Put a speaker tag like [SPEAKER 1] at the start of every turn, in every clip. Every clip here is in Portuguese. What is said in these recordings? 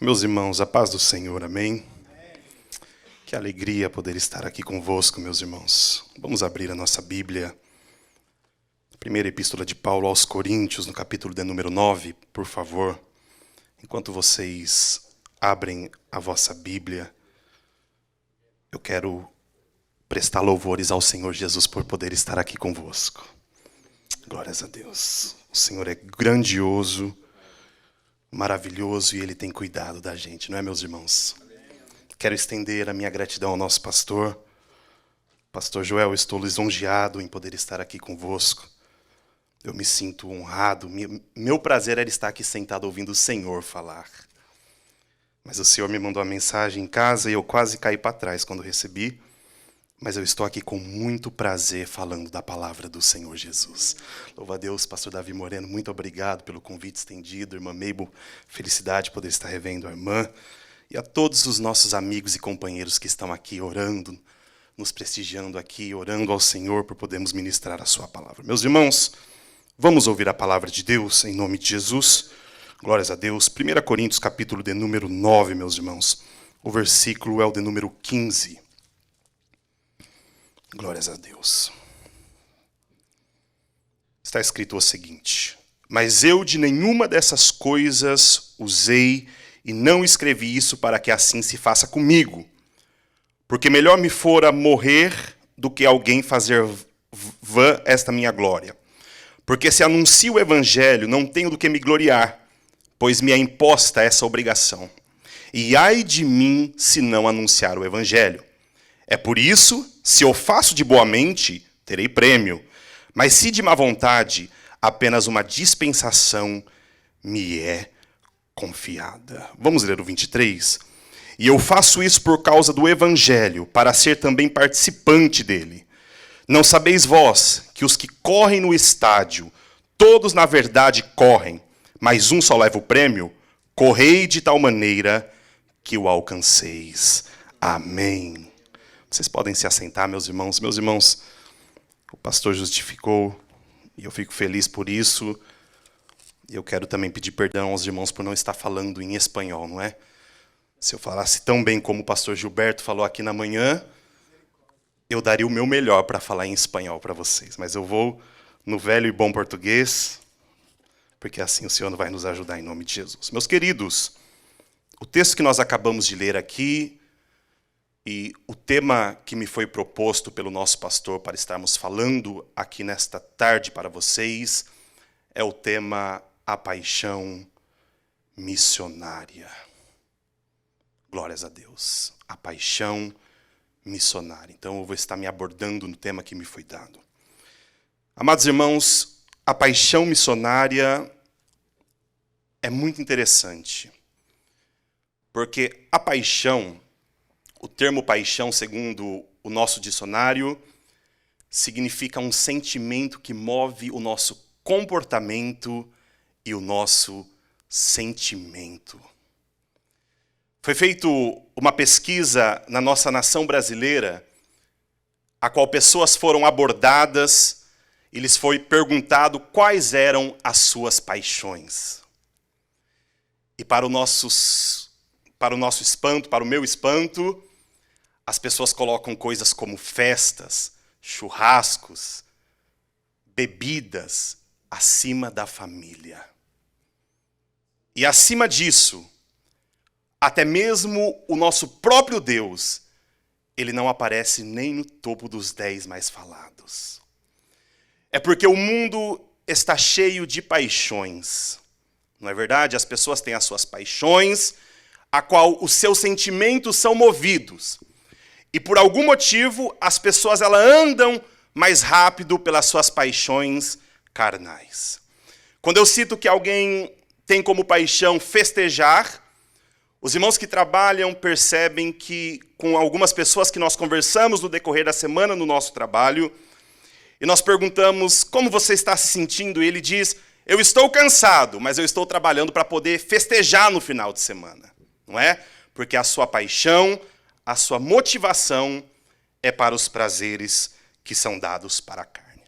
[SPEAKER 1] Meus irmãos, a paz do Senhor, amém? Que alegria poder estar aqui convosco, meus irmãos. Vamos abrir a nossa Bíblia. Primeira Epístola de Paulo aos Coríntios, no capítulo de número 9, por favor. Enquanto vocês abrem a vossa Bíblia, eu quero prestar louvores ao Senhor Jesus por poder estar aqui convosco. Glórias a Deus. O Senhor é grandioso, maravilhoso e Ele tem cuidado da gente, não é, meus irmãos? Quero estender a minha gratidão ao nosso pastor. Pastor Joel, estou lisonjeado em poder estar aqui convosco. Eu me sinto honrado. Meu prazer era estar aqui sentado ouvindo o Senhor falar. Mas o Senhor me mandou uma mensagem em casa e eu quase caí para trás quando recebi. Mas eu estou aqui com muito prazer falando da palavra do Senhor Jesus. Louva a Deus, pastor Davi Moreno, muito obrigado pelo convite estendido. Irmã Mabel, felicidade poder estar revendo a irmã. E a todos os nossos amigos e companheiros que estão aqui orando, nos prestigiando aqui, orando ao Senhor por podermos ministrar a sua palavra. Meus irmãos, vamos ouvir a palavra de Deus em nome de Jesus. Glórias a Deus. 1 Coríntios, capítulo de número 9, meus irmãos. O versículo é o de número 15. Glórias a Deus. Está escrito o seguinte: mas eu de nenhuma dessas coisas usei e não escrevi isso para que assim se faça comigo. Porque melhor me fora morrer do que alguém fazer vã esta minha glória. Porque se anuncio o evangelho, não tenho do que me gloriar, pois me é imposta essa obrigação. E ai de mim se não anunciar o evangelho. É por isso, se eu faço de boa mente, terei prêmio. Mas se de má vontade, apenas uma dispensação me é confiada. Vamos ler o 23? E eu faço isso por causa do evangelho, para ser também participante dele. Não sabeis vós que os que correm no estádio, todos na verdade correm, mas um só leva o prêmio? Correi de tal maneira que o alcanceis. Amém. Vocês podem se assentar, meus irmãos. Meus irmãos, o pastor justificou, e eu fico feliz por isso. E eu quero também pedir perdão aos irmãos por não estar falando em espanhol, não é? Se eu falasse tão bem como o pastor Gilberto falou aqui na manhã, eu daria o meu melhor para falar em espanhol para vocês. Mas eu vou no velho e bom português, porque assim o Senhor vai nos ajudar em nome de Jesus. Meus queridos, o texto que nós acabamos de ler aqui, e o tema que me foi proposto pelo nosso pastor para estarmos falando aqui nesta tarde para vocês é o tema A Paixão Missionária. Glórias a Deus. A paixão missionária. Então eu vou estar me abordando no tema que me foi dado. Amados irmãos, a paixão missionária é muito interessante. Porque a paixão, o termo paixão, segundo o nosso dicionário, significa um sentimento que move o nosso comportamento e o nosso sentimento. Foi feita uma pesquisa na nossa nação brasileira, a qual pessoas foram abordadas e lhes foi perguntado quais eram as suas paixões. E para o nosso espanto, para o meu espanto, as pessoas colocam coisas como festas, churrascos, bebidas, acima da família. E acima disso, até mesmo o nosso próprio Deus, ele não aparece nem no topo dos 10 mais falados. É porque o mundo está cheio de paixões. Não é verdade? As pessoas têm as suas paixões, a qual os seus sentimentos são movidos. E por algum motivo, as pessoas elas andam mais rápido pelas suas paixões carnais. Quando eu cito que alguém tem como paixão festejar, os irmãos que trabalham percebem que com algumas pessoas que nós conversamos no decorrer da semana no nosso trabalho, e nós perguntamos como você está se sentindo, e ele diz: eu estou cansado, mas eu estou trabalhando para poder festejar no final de semana. Não é? Porque a sua paixão, a sua motivação é para os prazeres que são dados para a carne.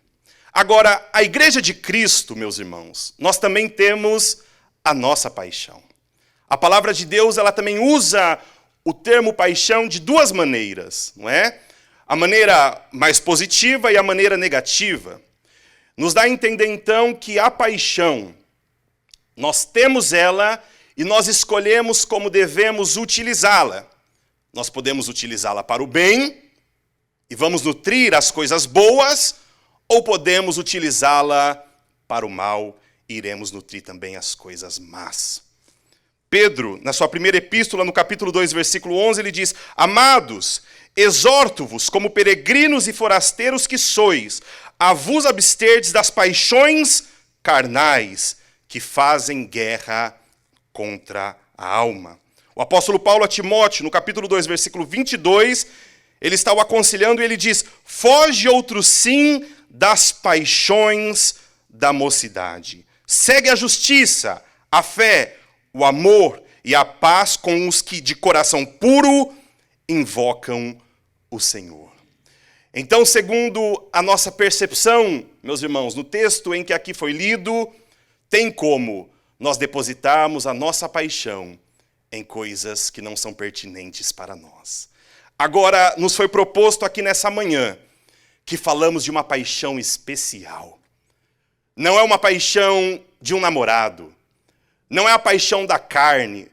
[SPEAKER 1] Agora, a Igreja de Cristo, meus irmãos, nós também temos a nossa paixão. A palavra de Deus, ela também usa o termo paixão de duas maneiras, não é? A maneira mais positiva e a maneira negativa. Nos dá a entender, então, que a paixão, nós temos ela e nós escolhemos como devemos utilizá-la. Nós podemos utilizá-la para o bem e vamos nutrir as coisas boas, ou podemos utilizá-la para o mal e iremos nutrir também as coisas más. Pedro, na sua primeira epístola, no capítulo 2, versículo 11, ele diz: Amados, exorto-vos como peregrinos e forasteiros que sois, a vos absterdes das paixões carnais que fazem guerra contra a alma. O apóstolo Paulo a Timóteo, no capítulo 2, versículo 22, ele está o aconselhando e ele diz: Foge outro sim das paixões da mocidade. Segue a justiça, a fé, o amor e a paz com os que de coração puro invocam o Senhor. Então, segundo a nossa percepção, meus irmãos, no texto em que aqui foi lido, tem como nós depositarmos a nossa paixão em coisas que não são pertinentes para nós. Agora, nos foi proposto aqui nessa manhã que falamos de uma paixão especial. Não é uma paixão de um namorado, não é a paixão da carne,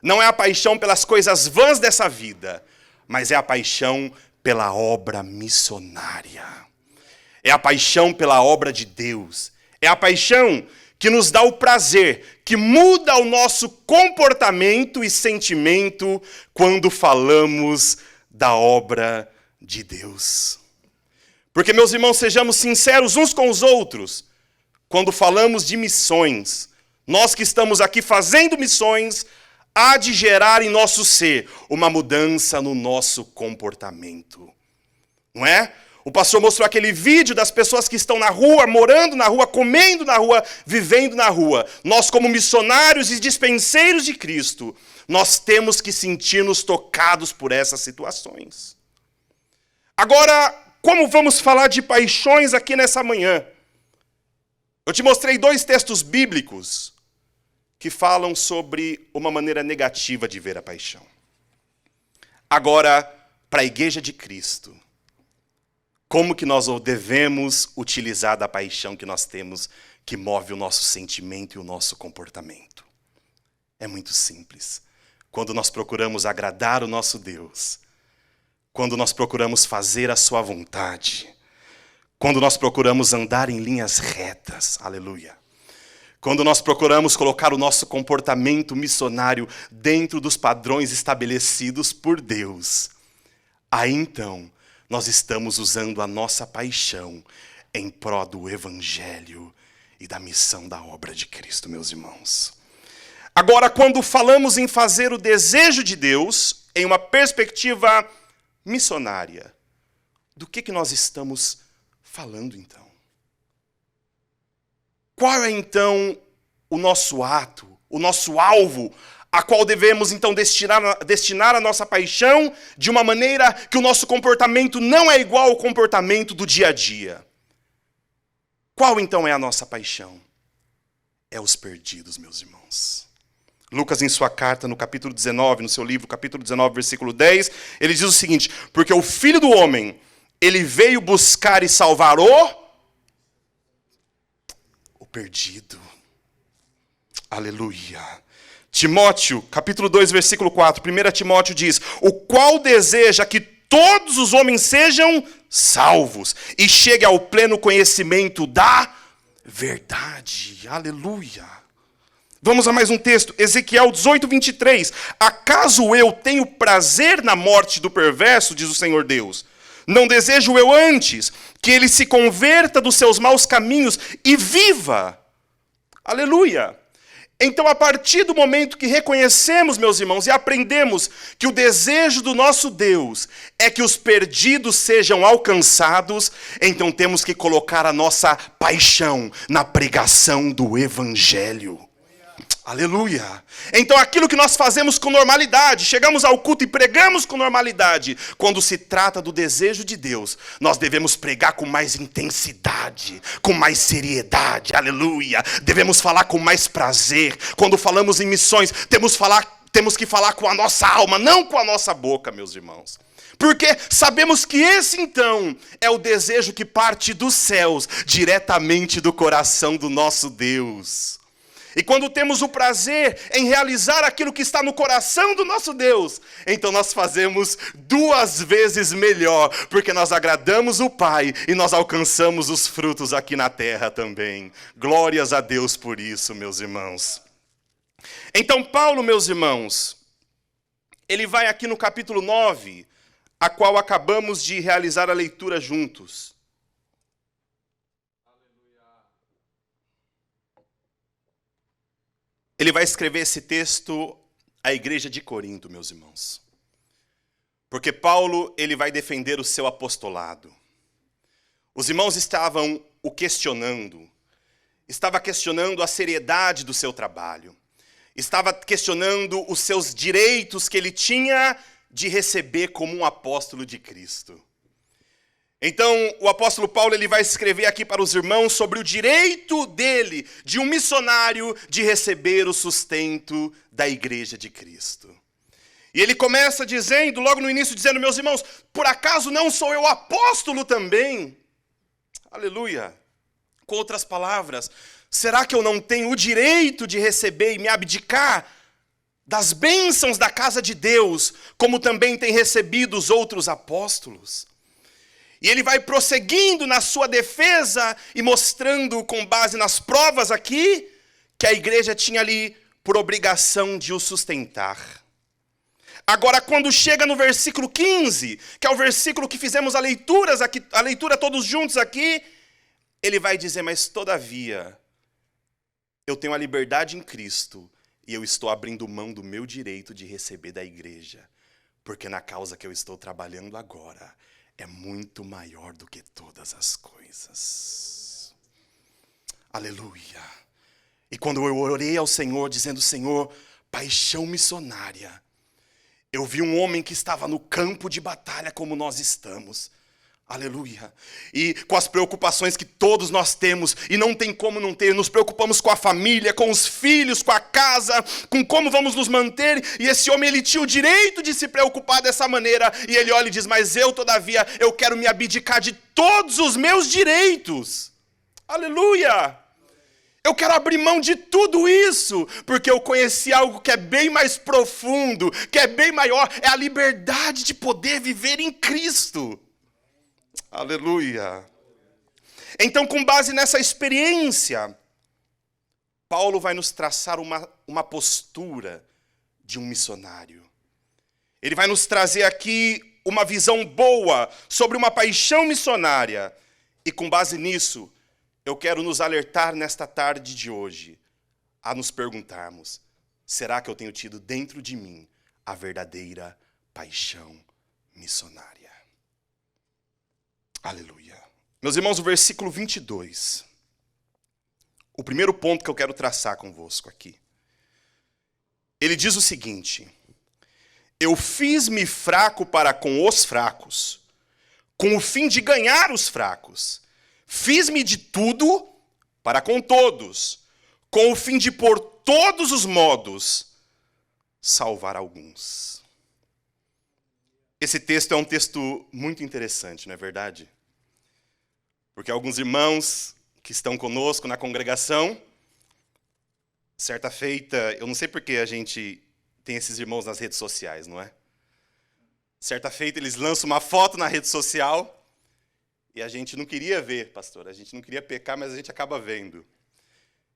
[SPEAKER 1] não é a paixão pelas coisas vãs dessa vida, mas é a paixão pela obra missionária. É a paixão pela obra de Deus. É a paixão que nos dá o prazer, que muda o nosso comportamento e sentimento quando falamos da obra de Deus. Porque, meus irmãos, sejamos sinceros uns com os outros, quando falamos de missões, nós que estamos aqui fazendo missões, há de gerar em nosso ser uma mudança no nosso comportamento. Não é? O pastor mostrou aquele vídeo das pessoas que estão na rua, morando na rua, comendo na rua, vivendo na rua. Nós, como missionários e dispenseiros de Cristo, nós temos que sentir-nos tocados por essas situações. Agora, como vamos falar de paixões aqui nessa manhã? Eu te mostrei 2 textos bíblicos que falam sobre uma maneira negativa de ver a paixão. Agora, para a igreja de Cristo, como que nós devemos utilizar da paixão que nós temos, que move o nosso sentimento e o nosso comportamento? É muito simples. Quando nós procuramos agradar o nosso Deus, quando nós procuramos fazer a sua vontade, quando nós procuramos andar em linhas retas, aleluia. Quando nós procuramos colocar o nosso comportamento missionário dentro dos padrões estabelecidos por Deus, aí então nós estamos usando a nossa paixão em prol do Evangelho e da missão da obra de Cristo, meus irmãos. Agora, quando falamos em fazer o desejo de Deus em uma perspectiva missionária, do que nós estamos falando então? Qual é então o nosso ato, o nosso alvo, a qual devemos então destinar a nossa paixão de uma maneira que o nosso comportamento não é igual ao comportamento do dia a dia? Qual então é a nossa paixão? É os perdidos, meus irmãos. Lucas, em sua carta, no capítulo 19, no seu livro, capítulo 19, versículo 10, ele diz o seguinte: porque o Filho do Homem, ele veio buscar e salvar o perdido. Aleluia. Timóteo, capítulo 2, versículo 4. 1 Timóteo diz: o qual deseja que todos os homens sejam salvos e cheguem ao pleno conhecimento da verdade. Aleluia. Vamos a mais um texto. Ezequiel 18, 23. Acaso eu tenho prazer na morte do perverso, diz o Senhor Deus? Não desejo eu antes que ele se converta dos seus maus caminhos e viva. Aleluia. Então, a partir do momento que reconhecemos, meus irmãos, e aprendemos que o desejo do nosso Deus é que os perdidos sejam alcançados, então temos que colocar a nossa paixão na pregação do Evangelho. Aleluia! Então aquilo que nós fazemos com normalidade, chegamos ao culto e pregamos com normalidade, quando se trata do desejo de Deus, nós devemos pregar com mais intensidade, com mais seriedade, aleluia! Devemos falar com mais prazer. Quando falamos em missões, temos que falar com a nossa alma, não com a nossa boca, meus irmãos. Porque sabemos que esse então é o desejo que parte dos céus, diretamente do coração do nosso Deus. E quando temos o prazer em realizar aquilo que está no coração do nosso Deus, então nós fazemos 2 vezes melhor, porque nós agradamos o Pai e nós alcançamos os frutos aqui na terra também. Glórias a Deus por isso, meus irmãos. Então Paulo, meus irmãos, ele vai aqui no capítulo 9, a qual acabamos de realizar a leitura juntos. Ele vai escrever esse texto à igreja de Corinto, meus irmãos. Porque Paulo, ele vai defender o seu apostolado. Os irmãos estavam o questionando. Estava questionando a seriedade do seu trabalho. Estava questionando os seus direitos que ele tinha de receber como um apóstolo de Cristo. Então, o apóstolo Paulo ele vai escrever aqui para os irmãos sobre o direito dele, de um missionário, de receber o sustento da igreja de Cristo. E ele começa dizendo, logo no início, dizendo, meus irmãos, por acaso não sou eu apóstolo também? Aleluia. Com outras palavras, será que eu não tenho o direito de receber e me abdicar das bênçãos da casa de Deus, como também tem recebido os outros apóstolos? E ele vai prosseguindo na sua defesa e mostrando, com base nas provas aqui, que a igreja tinha ali por obrigação de o sustentar. Agora, quando chega no versículo 15, que é o versículo que fizemos a leitura todos juntos aqui, ele vai dizer, mas todavia, eu tenho a liberdade em Cristo e eu estou abrindo mão do meu direito de receber da igreja, porque na causa que eu estou trabalhando agora, é muito maior do que todas as coisas. Aleluia. E quando eu orei ao Senhor, dizendo, Senhor, paixão missionária, eu vi um homem que estava no campo de batalha como nós estamos. Aleluia. E com as preocupações que todos nós temos, e não tem como não ter, nos preocupamos com a família, com os filhos, com a casa, com como vamos nos manter, e esse homem ele tinha o direito de se preocupar dessa maneira, e ele olha e diz, mas eu todavia, eu quero me abdicar de todos os meus direitos. Aleluia. Eu quero abrir mão de tudo isso, porque eu conheci algo que é bem mais profundo, que é bem maior, é a liberdade de poder viver em Cristo. Aleluia. Então, com base nessa experiência, Paulo vai nos traçar uma postura de um missionário. Ele vai nos trazer aqui uma visão boa sobre uma paixão missionária. E com base nisso, eu quero nos alertar nesta tarde de hoje, a nos perguntarmos, será que eu tenho tido dentro de mim a verdadeira paixão missionária? Aleluia. Meus irmãos, o versículo 22. O primeiro ponto que eu quero traçar convosco aqui. Ele diz o seguinte: eu fiz-me fraco para com os fracos, com o fim de ganhar os fracos. Fiz-me de tudo para com todos, com o fim de por todos os modos salvar alguns. Esse texto é um texto muito interessante, não é verdade? Porque alguns irmãos que estão conosco na congregação, certa feita, eu não sei porque a gente tem esses irmãos nas redes sociais, não é? Certa feita eles lançam uma foto na rede social e a gente não queria ver, pastor, a gente não queria pecar, mas a gente acaba vendo.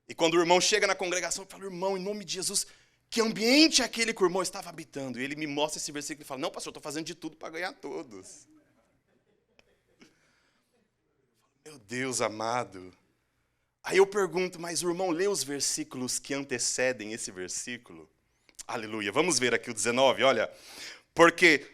[SPEAKER 1] E quando o irmão chega na congregação, eu falo, irmão, em nome de Jesus, que ambiente é aquele que o irmão estava habitando? E ele me mostra esse versículo e fala, não, pastor, eu estou fazendo de tudo para ganhar todos. Meu Deus amado. Aí eu pergunto, mas o irmão lê os versículos que antecedem esse versículo? Aleluia. Vamos ver aqui o 19, olha. Porque,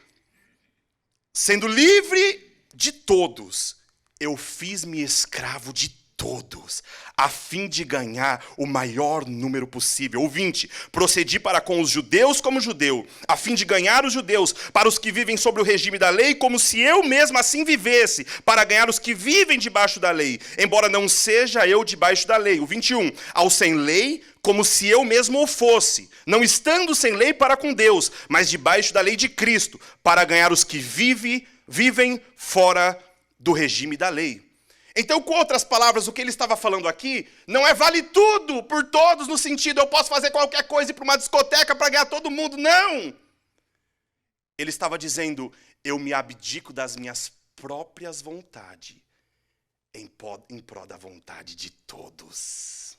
[SPEAKER 1] sendo livre de todos, eu fiz-me escravo de todos, a fim de ganhar o maior número possível. O 20, procedi para com os judeus como judeu, a fim de ganhar os judeus, para os que vivem sobre o regime da lei, como se eu mesmo assim vivesse, para ganhar os que vivem debaixo da lei, embora não seja eu debaixo da lei. O 21, ao sem lei, como se eu mesmo o fosse, não estando sem lei para com Deus, mas debaixo da lei de Cristo, para ganhar os que vivem fora do regime da lei. Então, com outras palavras, o que ele estava falando aqui não é vale tudo por todos, no sentido eu posso fazer qualquer coisa e ir para uma discoteca para ganhar todo mundo. Não! Ele estava dizendo, eu me abdico das minhas próprias vontades em prol da vontade de todos.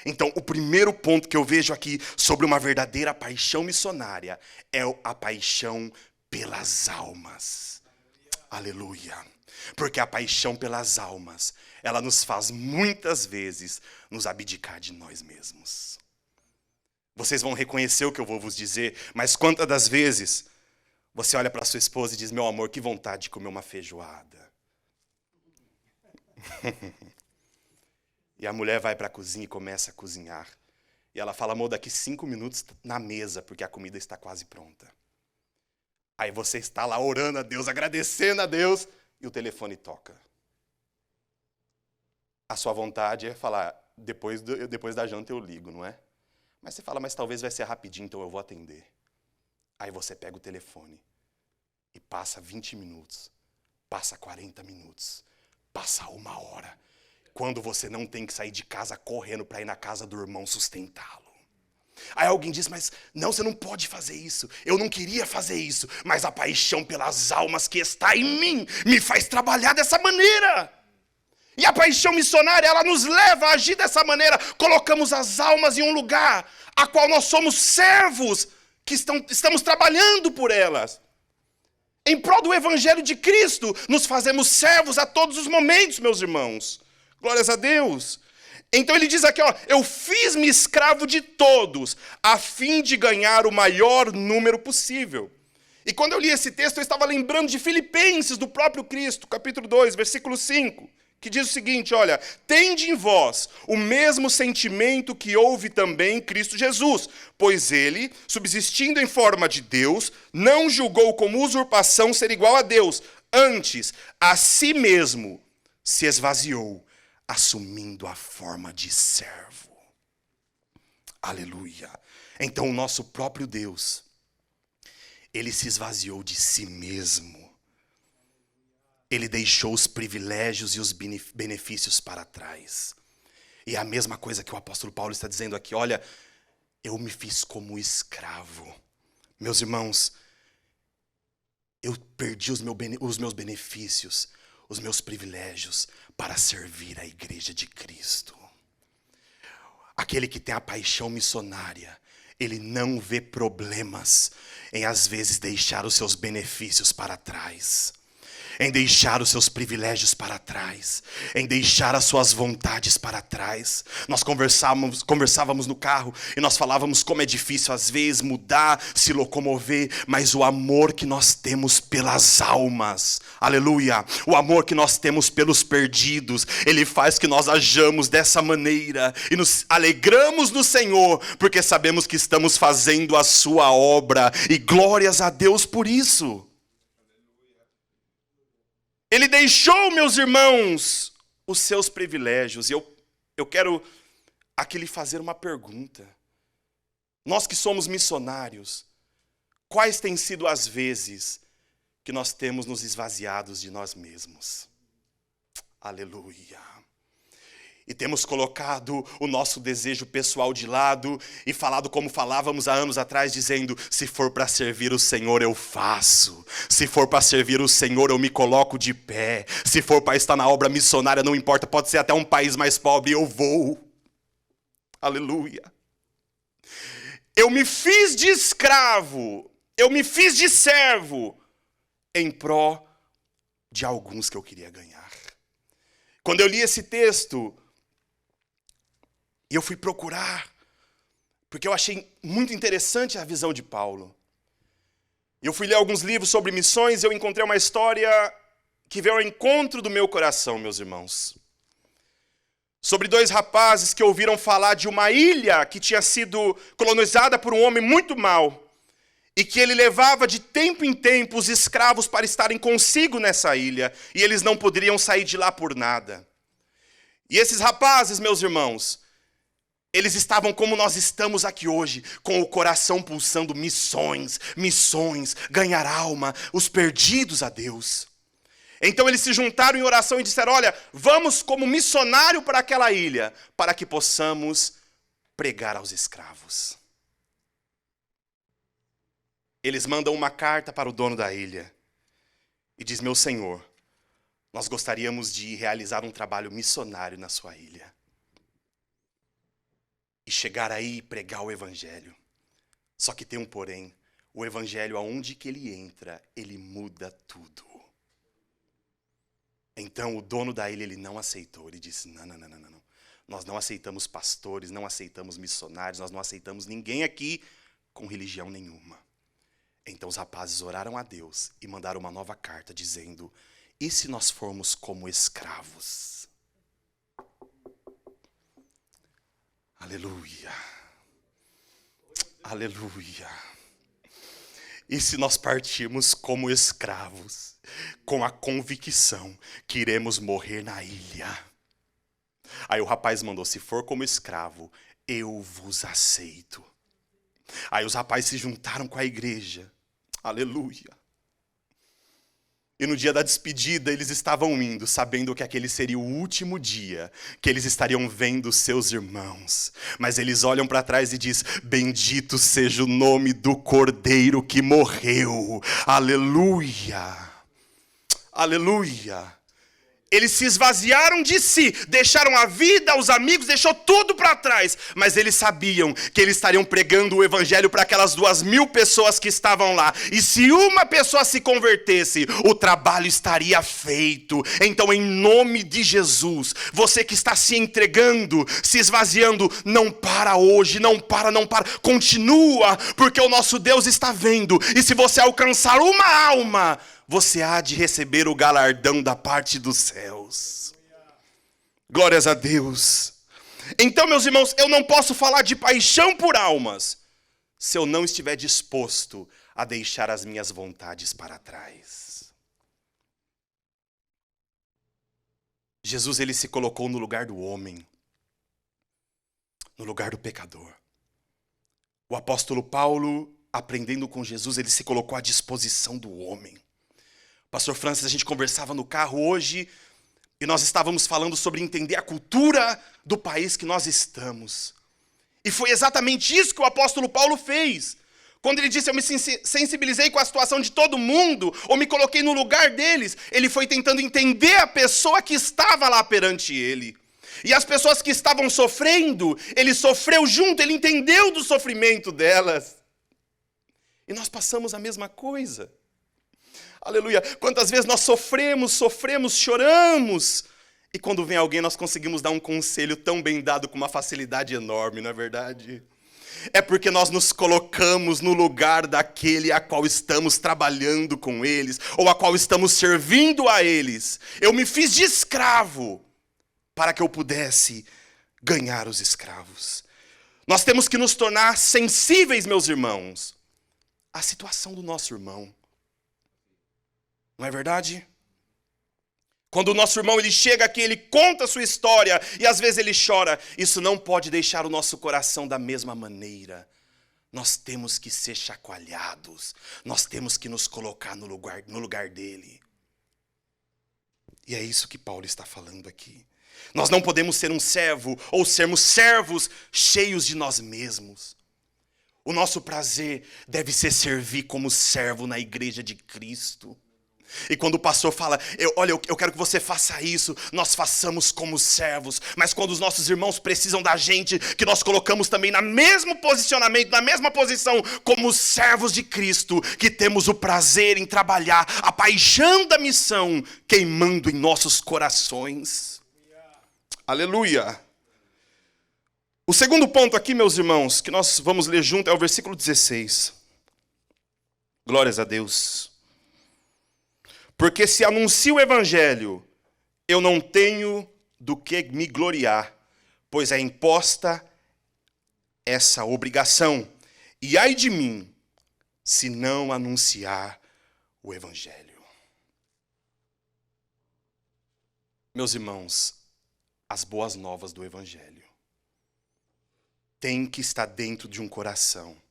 [SPEAKER 1] Então, o primeiro ponto que eu vejo aqui sobre uma verdadeira paixão missionária é a paixão pelas almas. Aleluia. Porque a paixão pelas almas, ela nos faz muitas vezes nos abdicar de nós mesmos. Vocês vão reconhecer o que eu vou vos dizer, mas quantas das vezes você olha para sua esposa e diz, meu amor, que vontade de comer uma feijoada. E a mulher vai para a cozinha e começa a cozinhar. E ela fala, amor, daqui 5 minutos na mesa, porque a comida está quase pronta. Aí você está lá orando a Deus, agradecendo a Deus, e o telefone toca. A sua vontade é falar, depois da janta eu ligo, não é? Mas você fala, mas talvez vai ser rapidinho, então eu vou atender. Aí você pega o telefone e passa 20 minutos, passa 40 minutos, passa 1 hora, quando você não tem que sair de casa correndo para ir na casa do irmão sustentá-lo. Aí alguém diz, mas não, você não pode fazer isso. Eu não queria fazer isso, mas a paixão pelas almas que está em mim me faz trabalhar dessa maneira. E a paixão missionária, ela nos leva a agir dessa maneira. Colocamos as almas em um lugar a qual nós somos servos, que estamos trabalhando por elas. Em prol do evangelho de Cristo, nos fazemos servos a todos os momentos, meus irmãos. Glórias a Deus. Então ele diz aqui, ó, eu fiz-me escravo de todos, a fim de ganhar o maior número possível. E quando eu li esse texto, eu estava lembrando de Filipenses, do próprio Cristo, capítulo 2, versículo 5, que diz o seguinte, olha, tende em vós o mesmo sentimento que houve também em Cristo Jesus, pois ele, subsistindo em forma de Deus, não julgou como usurpação ser igual a Deus, antes, a si mesmo se esvaziou, assumindo a forma de servo. Aleluia. Então o nosso próprio Deus, ele se esvaziou de si mesmo. Ele deixou os privilégios e os benefícios para trás. E é a mesma coisa que o apóstolo Paulo está dizendo aqui, olha, eu me fiz como escravo. Meus irmãos, eu perdi os meus benefícios, os meus privilégios, para servir a igreja de Cristo. Aquele que tem a paixão missionária, ele não vê problemas em às vezes deixar os seus benefícios para trás, em deixar os seus privilégios para trás, em deixar as suas vontades para trás. Nós conversávamos no carro e nós falávamos como é difícil às vezes mudar, se locomover, mas o amor que nós temos pelas almas, aleluia, o amor que nós temos pelos perdidos, ele faz que nós hajamos dessa maneira e nos alegramos no Senhor, porque sabemos que estamos fazendo a sua obra e glórias a Deus por isso. Ele deixou, meus irmãos, os seus privilégios. E eu quero aqui lhe fazer uma pergunta. Nós que somos missionários, quais têm sido as vezes que nós temos nos esvaziados de nós mesmos? Aleluia. E temos colocado o nosso desejo pessoal de lado e falado como falávamos há anos atrás, dizendo, se for para servir o Senhor eu faço, se for para servir o Senhor eu me coloco de pé, se for para estar na obra missionária, não importa, pode ser até um país mais pobre, eu vou. Aleluia. Eu me fiz de escravo, eu me fiz de servo, em pró de alguns que eu queria ganhar. Quando eu li esse texto, e eu fui procurar, porque eu achei muito interessante a visão de Paulo. Eu fui ler alguns livros sobre missões e eu encontrei uma história que veio ao encontro do meu coração, meus irmãos. sobre 2 rapazes que ouviram falar de uma ilha que tinha sido colonizada por um homem muito mau e que ele levava de tempo em tempo os escravos para estarem consigo nessa ilha e eles não poderiam sair de lá por nada. E esses rapazes, meus irmãos, eles estavam como nós estamos aqui hoje, com o coração pulsando missões, missões, ganhar alma, os perdidos a Deus. Então eles se juntaram em oração e disseram, olha, vamos como missionário para aquela ilha, para que possamos pregar aos escravos. Eles mandam uma carta para o dono da ilha e diz, meu senhor, nós gostaríamos de realizar um trabalho missionário na sua ilha. E chegar aí e pregar o evangelho. Só que tem um porém, o evangelho aonde que ele entra, ele muda tudo. Então o dono da ilha, ele não aceitou, ele disse, não. Nós não aceitamos pastores, não aceitamos missionários, nós não aceitamos ninguém aqui com religião nenhuma. Então os rapazes oraram a Deus e mandaram uma nova carta dizendo, e se nós formos como escravos? Aleluia. Aleluia. E se nós partirmos como escravos, com a convicção que iremos morrer na ilha? Aí o rapaz mandou, se for como escravo, eu vos aceito. Aí os rapazes se juntaram com a igreja. Aleluia. E no dia da despedida, eles estavam indo, sabendo que aquele seria o último dia que eles estariam vendo seus irmãos. Mas eles olham para trás e dizem, bendito seja o nome do Cordeiro que morreu. Aleluia. Aleluia. Eles se esvaziaram de si, deixaram a vida, os amigos, deixou tudo para trás. Mas eles sabiam que eles estariam pregando o evangelho para aquelas 2.000 pessoas que estavam lá. E se uma pessoa se convertesse, o trabalho estaria feito. Então, em nome de Jesus, você que está se entregando, se esvaziando, não para hoje, não para. Continua, porque o nosso Deus está vendo. E se você alcançar uma alma, você há de receber o galardão da parte dos céus. Glórias a Deus. Então, meus irmãos, eu não posso falar de paixão por almas se eu não estiver disposto a deixar as minhas vontades para trás. Jesus, ele se colocou no lugar do homem, no lugar do pecador. O apóstolo Paulo, aprendendo com Jesus, ele se colocou à disposição do homem. Pastor Francis, a gente conversava no carro hoje e nós estávamos falando sobre entender a cultura do país que nós estamos. E foi exatamente isso que o apóstolo Paulo fez. Quando ele disse, eu me sensibilizei com a situação de todo mundo, ou me coloquei no lugar deles, ele foi tentando entender a pessoa que estava lá perante ele. E as pessoas que estavam sofrendo, ele sofreu junto, ele entendeu do sofrimento delas. E nós passamos a mesma coisa. Aleluia. Quantas vezes nós sofremos, choramos. E quando vem alguém, nós conseguimos dar um conselho tão bem dado com uma facilidade enorme, não é verdade? É porque nós nos colocamos no lugar daquele a qual estamos trabalhando com eles, ou a qual estamos servindo a eles. Eu me fiz de escravo para que eu pudesse ganhar os escravos. Nós temos que nos tornar sensíveis, meus irmãos, à situação do nosso irmão. Não é verdade? Quando o nosso irmão ele chega aqui, ele conta a sua história e às vezes ele chora. Isso não pode deixar o nosso coração da mesma maneira. Nós temos que ser chacoalhados. Nós temos que nos colocar no lugar dele. E é isso que Paulo está falando aqui. Nós não podemos ser um servo ou sermos servos cheios de nós mesmos. O nosso prazer deve ser servir como servo na igreja de Cristo. E quando o pastor fala, eu quero que você faça isso, nós façamos como servos. Mas quando os nossos irmãos precisam da gente, que nós colocamos também no mesmo posicionamento, na mesma posição, como servos de Cristo, que temos o prazer em trabalhar, a paixão da missão queimando em nossos corações. Aleluia. O segundo ponto aqui, meus irmãos, que nós vamos ler junto, é o versículo 16. Glórias a Deus. Porque se anuncio o evangelho, eu não tenho do que me gloriar, pois é imposta essa obrigação. E ai de mim, se não anunciar o Evangelho. Meus irmãos, as boas novas do Evangelho têm que estar dentro de um coração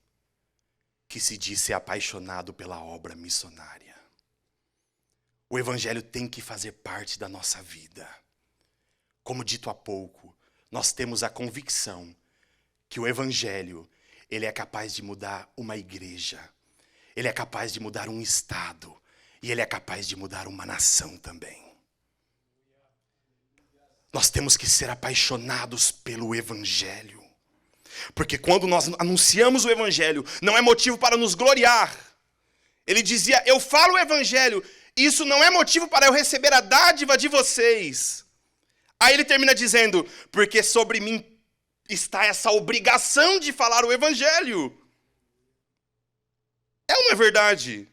[SPEAKER 1] que se diz ser apaixonado pela obra missionária. O Evangelho tem que fazer parte da nossa vida. Como dito há pouco, nós temos a convicção que o Evangelho, ele é capaz de mudar uma igreja, ele é capaz de mudar um estado, e ele é capaz de mudar uma nação também. Nós temos que ser apaixonados pelo Evangelho. Porque quando nós anunciamos o Evangelho, não é motivo para nos gloriar. Ele dizia, eu falo o Evangelho, isso não é motivo para eu receber a dádiva de vocês. Aí ele termina dizendo, porque sobre mim está essa obrigação de falar o Evangelho. É ou não é verdade?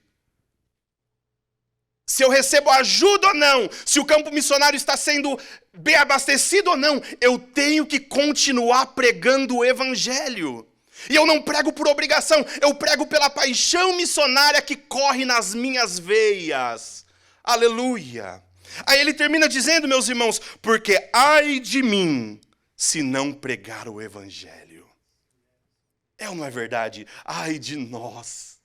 [SPEAKER 1] Se eu recebo ajuda ou não, se o campo missionário está sendo bem abastecido ou não, eu tenho que continuar pregando o Evangelho. E eu não prego por obrigação, eu prego pela paixão missionária que corre nas minhas veias. Aleluia. Aí ele termina dizendo, meus irmãos, porque ai de mim, se não pregar o Evangelho. É ou não é verdade? Ai de nós,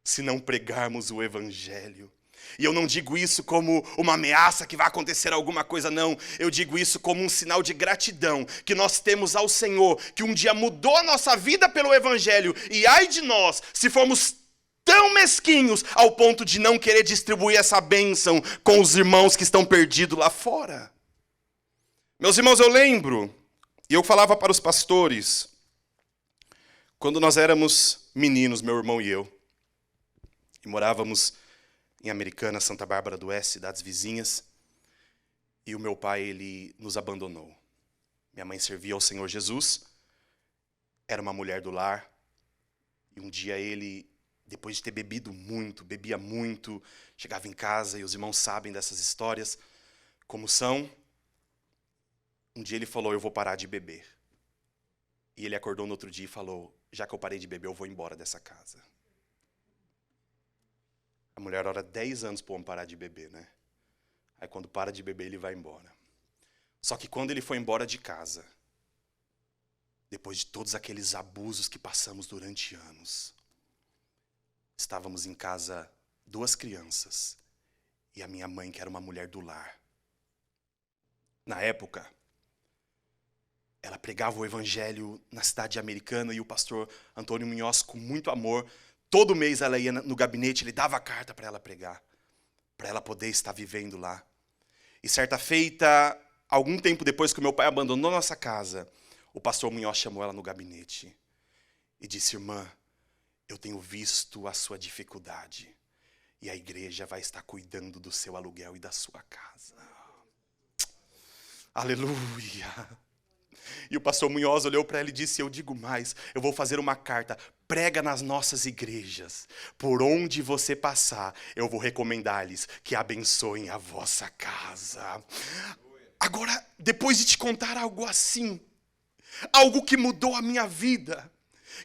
[SPEAKER 1] se não pregarmos o Evangelho. E eu não digo isso como uma ameaça que vai acontecer alguma coisa, não. Eu digo isso como um sinal de gratidão que nós temos ao Senhor, que um dia mudou a nossa vida pelo Evangelho. E ai de nós, se formos tão mesquinhos ao ponto de não querer distribuir essa bênção com os irmãos que estão perdidos lá fora. Meus irmãos, eu lembro, e eu falava para os pastores, quando nós éramos meninos, meu irmão e eu, e morávamos em Americana, Santa Bárbara do Oeste, cidades vizinhas, e o meu pai, ele nos abandonou. Minha mãe servia ao Senhor Jesus, era uma mulher do lar, e um dia ele, depois de ter bebido muito, bebia muito, chegava em casa, e os irmãos sabem dessas histórias, como são. Um dia ele falou, eu vou parar de beber. E ele acordou no outro dia e falou, já que eu parei de beber, eu vou embora dessa casa. A mulher ora 10 anos para o homem parar de beber, né? Aí quando para de beber, ele vai embora. Só que quando ele foi embora de casa, depois de todos aqueles abusos que passamos durante anos, estávamos em casa 2 crianças e a minha mãe, que era uma mulher do lar. Na época, ela pregava o Evangelho na cidade americana e o pastor Antônio Munhoz, com muito amor, todo mês ela ia no gabinete, ele dava a carta para ela pregar, para ela poder estar vivendo lá. E certa feita, algum tempo depois que o meu pai abandonou nossa casa, o pastor Munhoz chamou ela no gabinete e disse, irmã, eu tenho visto a sua dificuldade e a igreja vai estar cuidando do seu aluguel e da sua casa. Aleluia! E o pastor Munhoz olhou para ela e disse, eu digo mais, eu vou fazer uma carta, prega nas nossas igrejas, por onde você passar, eu vou recomendar-lhes que abençoem a vossa casa. Agora, depois de te contar algo assim, algo que mudou a minha vida,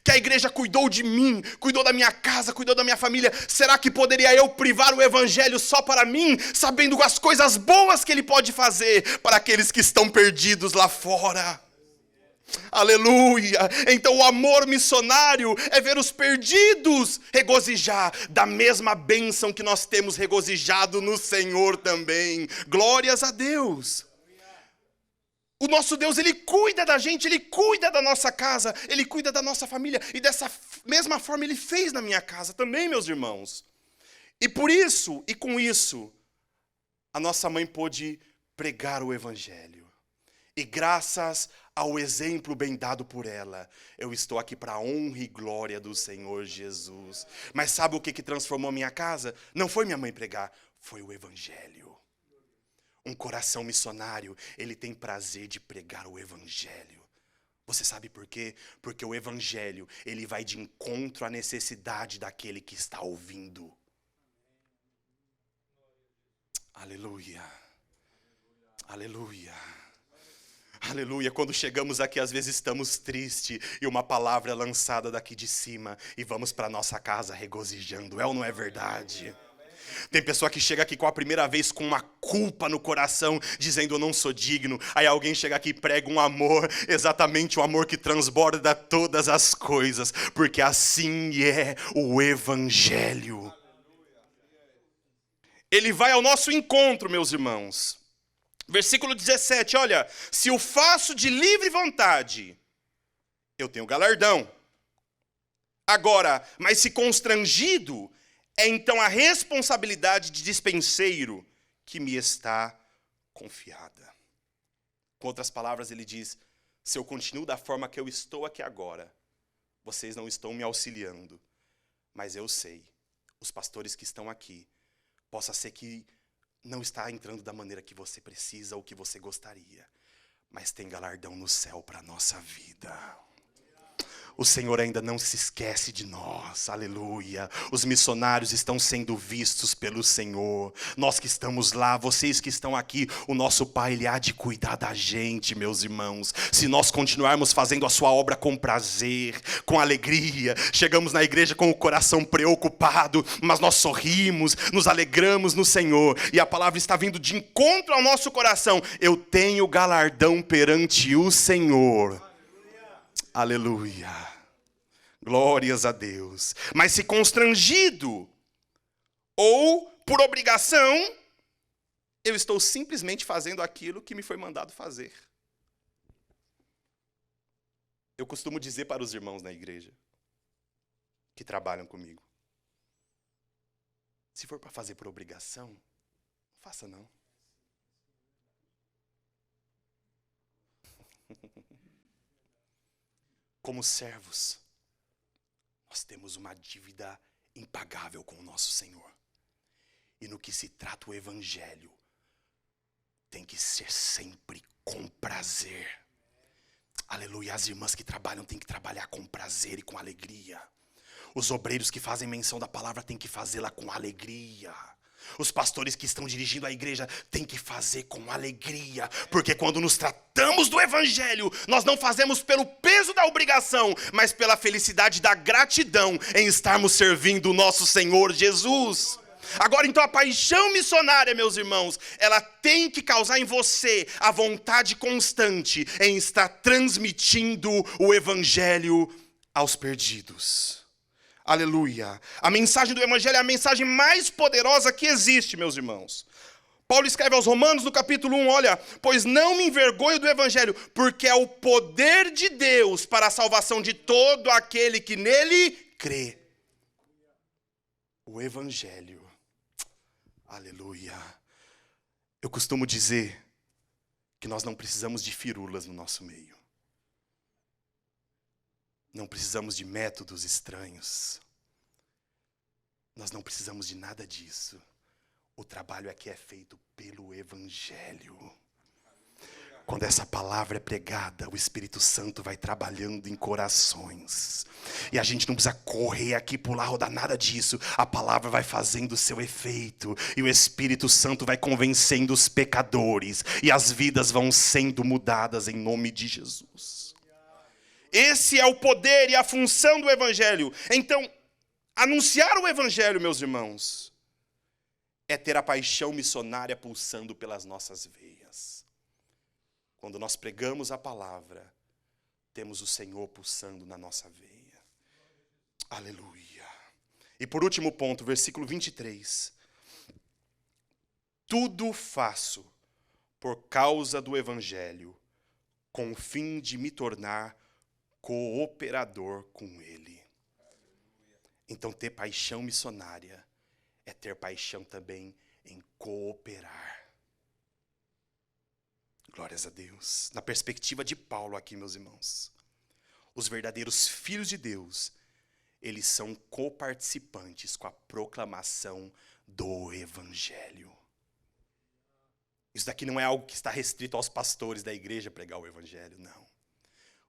[SPEAKER 1] que a igreja cuidou de mim, cuidou da minha casa, cuidou da minha família, será que poderia eu privar o Evangelho só para mim, sabendo as coisas boas que ele pode fazer para aqueles que estão perdidos lá fora? Aleluia! Então o amor missionário é ver os perdidos regozijar da mesma bênção que nós temos regozijado no Senhor também. Glórias a Deus! O nosso Deus, Ele cuida da gente, Ele cuida da nossa casa, Ele cuida da nossa família. E dessa mesma forma Ele fez na minha casa também, meus irmãos. E por isso, e com isso, a nossa mãe pôde pregar o Evangelho. E graças ao exemplo bem dado por ela, eu estou aqui para a honra e glória do Senhor Jesus. Mas sabe o que transformou minha casa? Não foi minha mãe pregar, foi o Evangelho. Um coração missionário, ele tem prazer de pregar o Evangelho. Você sabe por quê? Porque o Evangelho, ele vai de encontro à necessidade daquele que está ouvindo. Aleluia. Aleluia. Aleluia, quando chegamos aqui às vezes estamos tristes e uma palavra é lançada daqui de cima e vamos para nossa casa regozijando, é ou não é verdade? Tem pessoa que chega aqui com a primeira vez com uma culpa no coração, dizendo eu não sou digno. Aí alguém chega aqui e prega um amor, exatamente o amor que transborda todas as coisas, porque assim é o Evangelho. Ele vai ao nosso encontro, meus irmãos. Versículo 17, olha, se o faço de livre vontade, eu tenho galardão. Agora, mas se constrangido, é então a responsabilidade de dispenseiro que me está confiada. Com outras palavras, ele diz, se eu continuo da forma que eu estou aqui agora, vocês não estão me auxiliando, mas eu sei, os pastores que estão aqui, possa ser que não está entrando da maneira que você precisa ou que você gostaria, mas tem galardão no céu para a nossa vida. O Senhor ainda não se esquece de nós, aleluia. Os missionários estão sendo vistos pelo Senhor. Nós que estamos lá, vocês que estão aqui, o nosso Pai, Ele há de cuidar da gente, meus irmãos. Se nós continuarmos fazendo a sua obra com prazer, com alegria, chegamos na igreja com o coração preocupado, mas nós sorrimos, nos alegramos no Senhor. E a palavra está vindo de encontro ao nosso coração. Eu tenho galardão perante o Senhor. Aleluia, glórias a Deus. Mas se constrangido ou por obrigação, eu estou simplesmente fazendo aquilo que me foi mandado fazer. Eu costumo dizer para os irmãos na igreja que trabalham comigo, se for para fazer por obrigação, não faça não. Como servos, nós temos uma dívida impagável com o nosso Senhor. E no que se trata o Evangelho, tem que ser sempre com prazer. Aleluia, as irmãs que trabalham têm que trabalhar com prazer e com alegria. Os obreiros que fazem menção da palavra têm que fazê-la com alegria. Os pastores que estão dirigindo a igreja têm que fazer com alegria, porque quando nos tratamos do Evangelho, nós não fazemos pelo peso da obrigação, mas pela felicidade da gratidão em estarmos servindo o nosso Senhor Jesus. Agora então a paixão missionária, meus irmãos, ela tem que causar em você a vontade constante em estar transmitindo o Evangelho aos perdidos. Aleluia. A mensagem do Evangelho é a mensagem mais poderosa que existe, meus irmãos. Paulo escreve aos Romanos no capítulo 1, olha, pois não me envergonho do Evangelho, porque é o poder de Deus para a salvação de todo aquele que nele crê. O Evangelho. Aleluia. Eu costumo dizer que nós não precisamos de firulas no nosso meio. Não precisamos de métodos estranhos. Nós não precisamos de nada disso. O trabalho aqui é feito pelo Evangelho. Quando essa palavra é pregada, o Espírito Santo vai trabalhando em corações. E a gente não precisa correr aqui, pular, rodar, nada disso. A palavra vai fazendo o seu efeito. E o Espírito Santo vai convencendo os pecadores. E as vidas vão sendo mudadas em nome de Jesus. Esse é o poder e a função do Evangelho. Então, anunciar o Evangelho, meus irmãos, é ter a paixão missionária pulsando pelas nossas veias. Quando nós pregamos a palavra, temos o Senhor pulsando na nossa veia. Aleluia. E por último ponto, versículo 23. Tudo faço por causa do Evangelho, com o fim de me tornar cooperador com ele. Então ter paixão missionária é ter paixão também em cooperar. Glórias a Deus. Na perspectiva de Paulo aqui, meus irmãos, os verdadeiros filhos de Deus, eles são coparticipantes com a proclamação do Evangelho. Isso daqui não é algo que está restrito aos pastores da igreja pregar o Evangelho, não.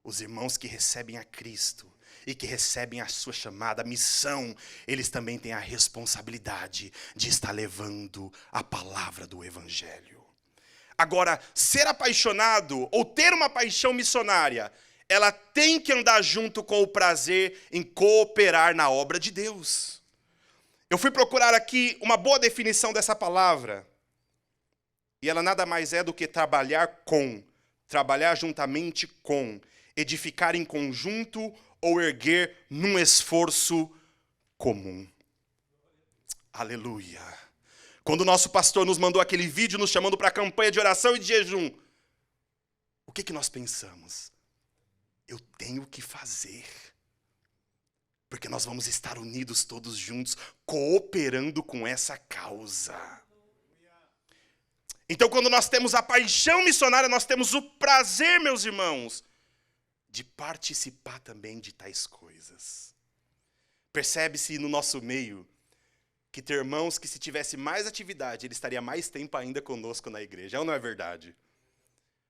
[SPEAKER 1] Os irmãos que recebem a Cristo e que recebem a sua chamada, a missão, eles também têm a responsabilidade de estar levando a palavra do Evangelho. Agora, ser apaixonado ou ter uma paixão missionária, ela tem que andar junto com o prazer em cooperar na obra de Deus. Eu fui procurar aqui uma boa definição dessa palavra. E ela nada mais é do que trabalhar juntamente com, edificar em conjunto ou erguer num esforço comum. Aleluia. Quando o nosso pastor nos mandou aquele vídeo nos chamando para a campanha de oração e de jejum, o que nós pensamos? Eu tenho que fazer. Porque nós vamos estar unidos todos juntos, cooperando com essa causa. Então, quando nós temos a paixão missionária, nós temos o prazer, meus irmãos, de participar também de tais coisas. Percebe-se no nosso meio que ter irmãos que, se tivesse mais atividade, ele estaria mais tempo ainda conosco na igreja. Ou não é verdade?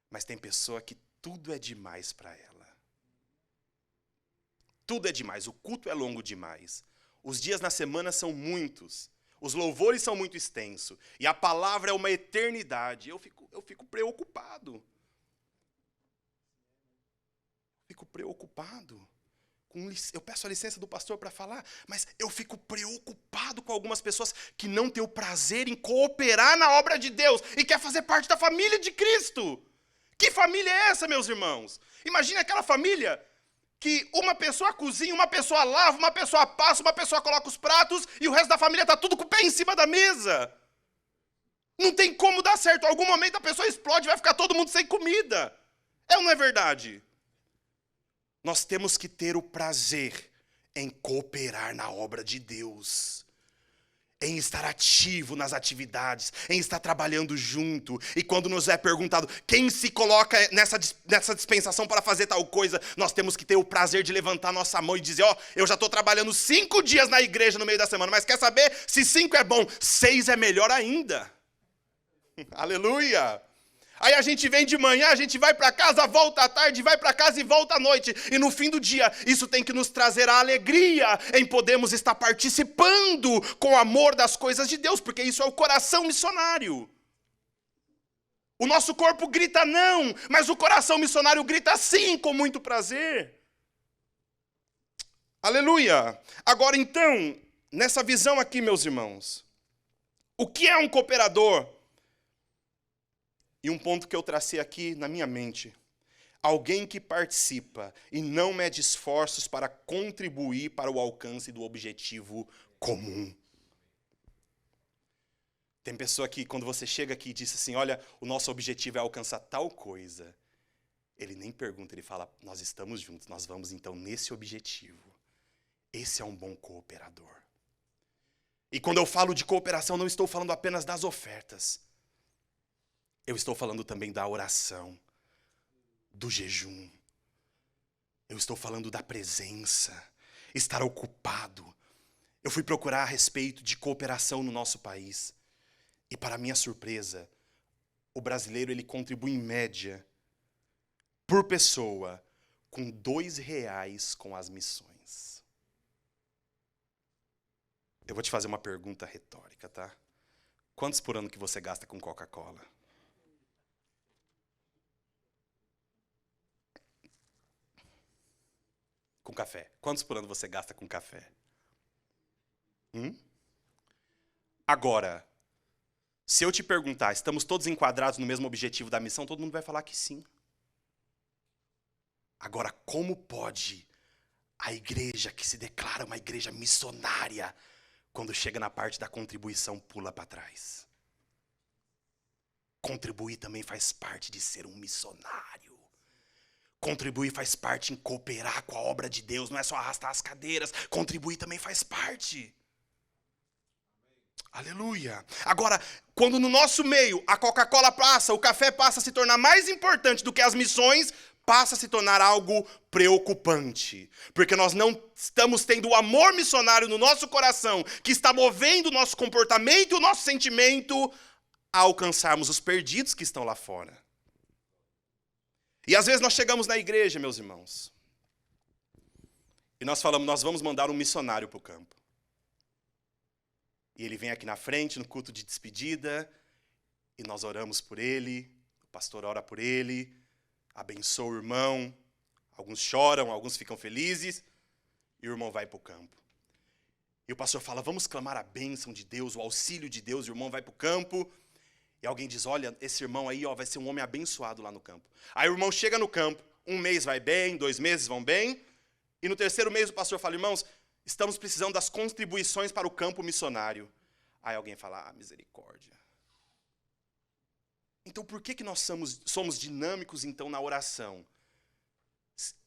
[SPEAKER 1] Mas tem pessoa que tudo é demais para ela. Tudo é demais. O culto é longo demais. Os dias na semana são muitos. Os louvores são muito extensos. E a palavra é uma eternidade. Eu fico preocupado. Fico preocupado. Eu peço a licença do pastor para falar, mas eu fico preocupado com algumas pessoas que não têm o prazer em cooperar na obra de Deus e quer fazer parte da família de Cristo. Que família é essa, meus irmãos? Imagine aquela família que uma pessoa cozinha, uma pessoa lava, uma pessoa passa, uma pessoa coloca os pratos e o resto da família está tudo com o pé em cima da mesa. Não tem como dar certo. Em algum momento a pessoa explode e vai ficar todo mundo sem comida. É ou não é verdade? Nós temos que ter o prazer em cooperar na obra de Deus, em estar ativo nas atividades, em estar trabalhando junto. E quando nos é perguntado quem se coloca nessa dispensação para fazer tal coisa, nós temos que ter o prazer de levantar nossa mão e dizer, eu já estou trabalhando 5 dias na igreja no meio da semana, mas quer saber? Se 5 é bom, 6 é melhor ainda. Aleluia! Aí a gente vem de manhã, a gente vai para casa, volta à tarde, vai para casa e volta à noite. E no fim do dia, isso tem que nos trazer a alegria em podermos estar participando com amor das coisas de Deus, porque isso é o coração missionário. O nosso corpo grita não, mas o coração missionário grita sim, com muito prazer. Aleluia! Agora então, nessa visão aqui, meus irmãos, o que é um cooperador? E um ponto que eu tracei aqui na minha mente. Alguém que participa e não mede esforços para contribuir para o alcance do objetivo comum. Tem pessoa que, quando você chega aqui e diz assim, olha, o nosso objetivo é alcançar tal coisa. Ele nem pergunta, ele fala, nós estamos juntos, nós vamos então nesse objetivo. Esse é um bom cooperador. E quando eu falo de cooperação, não estou falando apenas das ofertas. Eu estou falando também da oração, do jejum. Eu estou falando da presença, estar ocupado. Eu fui procurar a respeito de cooperação no nosso país. E para minha surpresa, o brasileiro ele contribui em média, por pessoa, com R$ 2 com as missões. Eu vou te fazer uma pergunta retórica, tá? Quantos por ano que você gasta com Coca-Cola? Com café. Quantos por ano você gasta com café? Agora, se eu te perguntar, estamos todos enquadrados no mesmo objetivo da missão, todo mundo vai falar que sim. Agora, como pode a igreja que se declara uma igreja missionária, quando chega na parte da contribuição, pula para trás? Contribuir também faz parte de ser um missionário. Contribuir faz parte em cooperar com a obra de Deus, não é só arrastar as cadeiras. Contribuir também faz parte. Aleluia. Agora, quando no nosso meio a Coca-Cola passa, o café passa a se tornar mais importante do que as missões, passa a se tornar algo preocupante. Porque nós não estamos tendo o amor missionário no nosso coração, que está movendo o nosso comportamento e o nosso sentimento a alcançarmos os perdidos que estão lá fora. E às vezes nós chegamos na igreja, meus irmãos, e nós falamos, nós vamos mandar um missionário para o campo. E ele vem aqui na frente, no culto de despedida, E nós oramos por ele, o pastor ora por ele, abençoa o irmão. Alguns choram, alguns ficam felizes, e o irmão vai para o campo. E o pastor fala, vamos clamar a bênção de Deus, o auxílio de Deus. O irmão vai para o campo, e alguém diz, olha, esse irmão aí vai ser um homem abençoado lá no campo. Aí o irmão chega no campo, 1 mês vai bem, 2 meses vão bem, e no 3º mês o pastor fala, irmãos, estamos precisando das contribuições para o campo missionário. Aí alguém fala, misericórdia. Então por que nós somos dinâmicos então na oração?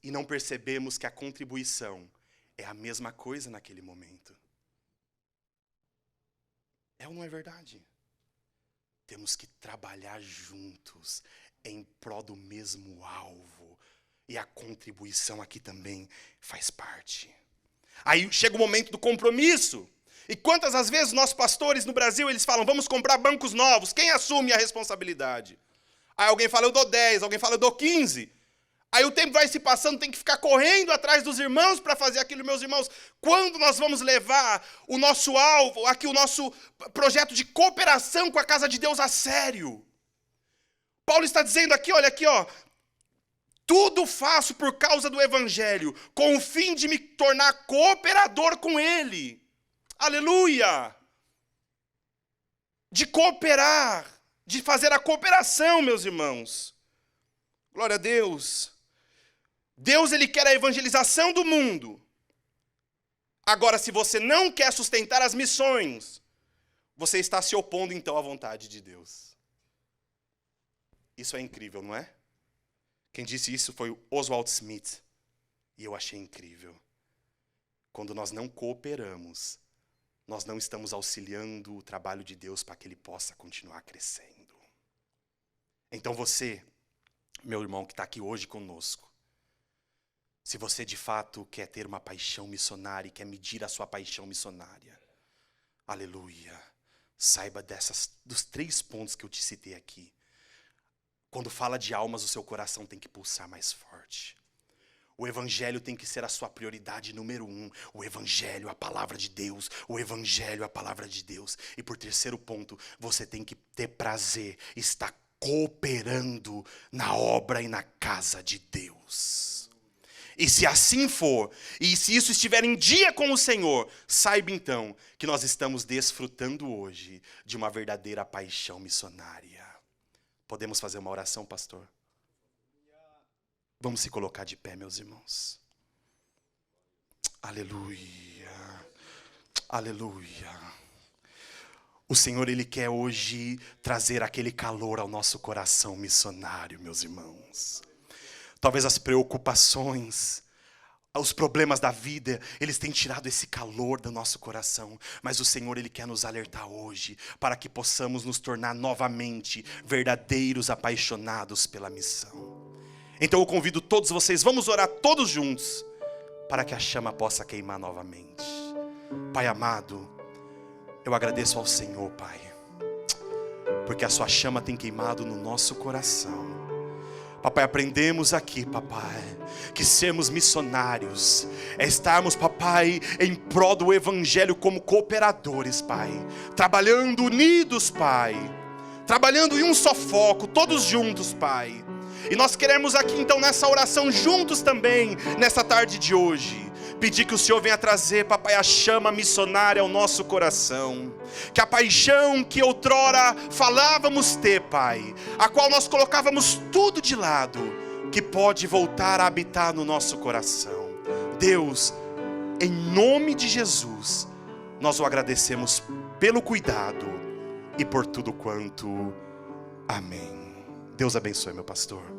[SPEAKER 1] E não percebemos que a contribuição é a mesma coisa naquele momento? É ou não é verdade? Temos que trabalhar juntos em prol do mesmo alvo. E a contribuição aqui também faz parte. Aí chega o momento do compromisso. E quantas as vezes nossos pastores no Brasil, eles falam, vamos comprar bancos novos. Quem assume a responsabilidade? Aí alguém fala, eu dou 10, alguém fala, eu dou 15. Aí o tempo vai se passando, tem que ficar correndo atrás dos irmãos para fazer aquilo. Meus irmãos, quando nós vamos levar o nosso alvo, aqui o nosso projeto de cooperação com a casa de Deus a sério? Paulo está dizendo aqui, olha aqui, ó. Tudo faço por causa do evangelho, com o fim de me tornar cooperador com ele. Aleluia! De cooperar, de fazer a cooperação, meus irmãos. Glória a Deus. Deus, ele quer a evangelização do mundo. Agora, se você não quer sustentar as missões, você está se opondo, então, à vontade de Deus. Isso é incrível, não é? Quem disse isso foi o Oswald Smith. E eu achei incrível. Quando nós não cooperamos, nós não estamos auxiliando o trabalho de Deus para que ele possa continuar crescendo. Então você, meu irmão que está aqui hoje conosco, se você de fato quer ter uma paixão missionária e quer medir a sua paixão missionária, aleluia, saiba dos 3 pontos que eu te citei aqui. Quando fala de almas, o seu coração tem que pulsar mais forte. O evangelho tem que ser a sua prioridade número 1. O evangelho, a palavra de Deus. O evangelho, a palavra de Deus. E por 3º ponto, você tem que ter prazer, estar cooperando na obra e na casa de Deus. E se assim for, e se isso estiver em dia com o Senhor, saiba então que nós estamos desfrutando hoje de uma verdadeira paixão missionária. Podemos fazer uma oração, pastor? Vamos se colocar de pé, meus irmãos. Aleluia. Aleluia. O Senhor, ele quer hoje trazer aquele calor ao nosso coração missionário, meus irmãos. Talvez as preocupações, os problemas da vida, eles têm tirado esse calor do nosso coração. Mas o Senhor, ele quer nos alertar hoje, para que possamos nos tornar novamente verdadeiros apaixonados pela missão. Então eu convido todos vocês, vamos orar todos juntos, para que a chama possa queimar novamente. Pai amado, eu agradeço ao Senhor, Pai, porque a sua chama tem queimado no nosso coração. Papai, aprendemos aqui, papai, que sermos missionários é estarmos, papai, em prol do evangelho como cooperadores, pai, trabalhando unidos, pai, trabalhando em um só foco, todos juntos, pai. E nós queremos aqui então nessa oração juntos também, nessa tarde de hoje, pedir que o Senhor venha trazer, papai, a chama missionária ao nosso coração. Que a paixão que outrora falávamos ter, pai, a qual nós colocávamos tudo de lado, que pode voltar a habitar no nosso coração. Deus, em nome de Jesus, nós o agradecemos pelo cuidado e por tudo quanto. Amém. Deus abençoe, meu pastor.